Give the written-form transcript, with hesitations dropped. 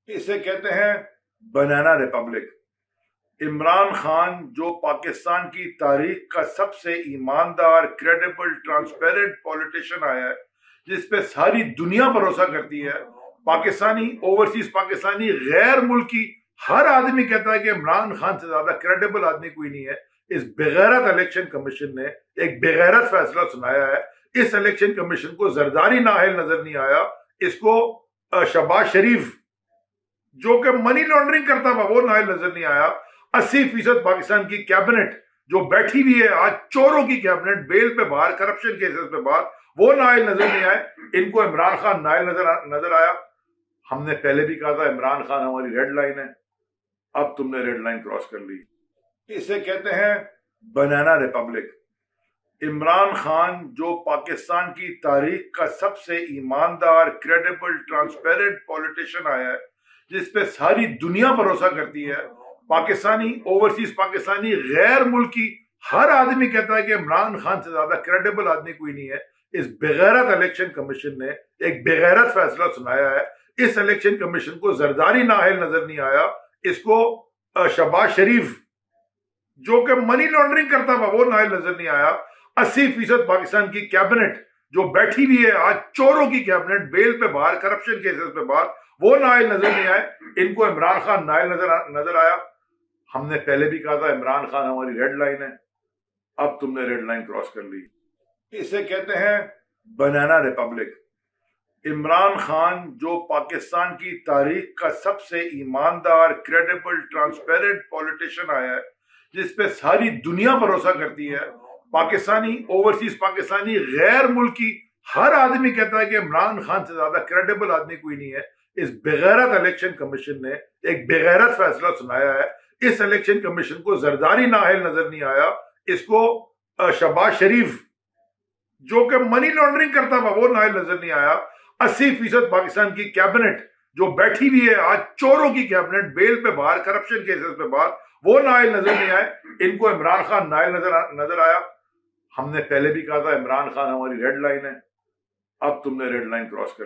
اسے کہتے ہیں بنانا ریپبلک۔ عمران خان جو پاکستان کی تاریخ کا سب سے ایماندار، کریڈیبل، ٹرانسپیرنٹ پولیٹیشین آیا ہے، جس پہ ساری دنیا بھروسہ کرتی ہے، پاکستانی، اوورسیز پاکستانی، غیر ملکی، ہر آدمی کہتا ہے کہ عمران خان سے زیادہ کریڈیبل آدمی کوئی نہیں ہے۔ اس بغیرت الیکشن کمیشن نے ایک بغیرت فیصلہ سنایا ہے۔ اس الیکشن کمیشن کو زرداری نااہل نظر نہیں آیا، اس کو شہباز شریف جو کہ منی لانڈرنگ کرتا تھا وہ نااہل نظر نہیں آیا۔ 80% پاکستان کی کیبنٹ جو بیٹھی ہوئی ہے آج، چوروں کی کیبنٹ، بیل پہ باہر، کرپشن کیسز پہ باہر، وہ نااہل نظر نہیں آئے۔ ان کو عمران خان نااہل نظر آیا۔ ہم نے پہلے بھی کہا تھا عمران خان ہماری ریڈ لائن ہے، اب تم نے ریڈ لائن کراس کر لی۔ اسے کہتے ہیں بنانا ریپبلک۔ عمران خان جو پاکستان کی تاریخ کا سب سے ایماندار، کریڈیبل، ٹرانسپیرنٹ پولیٹیشین آیا ہے، جس پہ ساری دنیا بھروسہ کرتی ہے، پاکستانی، اوورسیز پاکستانی، غیر ملکی، ہر آدمی کہتا ہے کہ عمران خان سے زیادہ کریڈیبل آدمی کوئی نہیں ہے۔ اس بغیرت الیکشن کمیشن نے ایک بغیرت فیصلہ سنایا ہے۔ اس الیکشن کمیشن کو زرداری نااہل نظر نہیں آیا، اس کو شہباز شریف جو کہ منی لانڈرنگ کرتا تھا وہ نااہل نظر نہیں آیا۔ 80% پاکستان کی کیبنٹ جو بیٹھی ہوئی ہے آج، چوروں کی کیبنٹ، بیل پہ باہر، کرپشن کیسز پہ باہر، وہ نااہل نظر نہیں آئے۔ ان کو عمران خان نااہل نظر آیا۔ ہم نے پہلے بھی کہا تھا عمران خان ہماری ریڈ لائن ہے، اب تم نے ریڈ لائن کراس کر لی۔ اسے کہتے ہیں بنانا ریپبلک۔ عمران خان جو پاکستان کی تاریخ کا سب سے ایماندار، کریڈیبل، ٹرانسپیرنٹ پولیٹیشین آیا ہے، جس پہ ساری دنیا بھروسہ کرتی ہے، پاکستانی، اوورسیز پاکستانی، غیر ملکی، ہر آدمی کہتا ہے کہ عمران خان سے زیادہ کریڈیبل آدمی کوئی نہیں ہے۔ اس بغیرت الیکشن کمیشن نے ایک بغیرت فیصلہ سنایا ہے۔ اس الیکشن کمیشن کو زرداری نااہل نظر نہیں آیا، اس کو شہباز شریف جو کہ منی لانڈرنگ کرتا تھا وہ نااہل نظر نہیں آیا۔ 80% پاکستان کی کیبنٹ جو بیٹھی ہوئی ہے آج، چوروں کی کیبنٹ، بیل پہ باہر، کرپشن کیسز پہ باہر، وہ نااہل نظر نہیں آئے۔ ان کو عمران خان نااہل نظر آیا۔ ہم نے پہلے بھی کہا تھا عمران خان ہماری ریڈ لائن ہے، اب تم نے ریڈ لائن کراس کر لی۔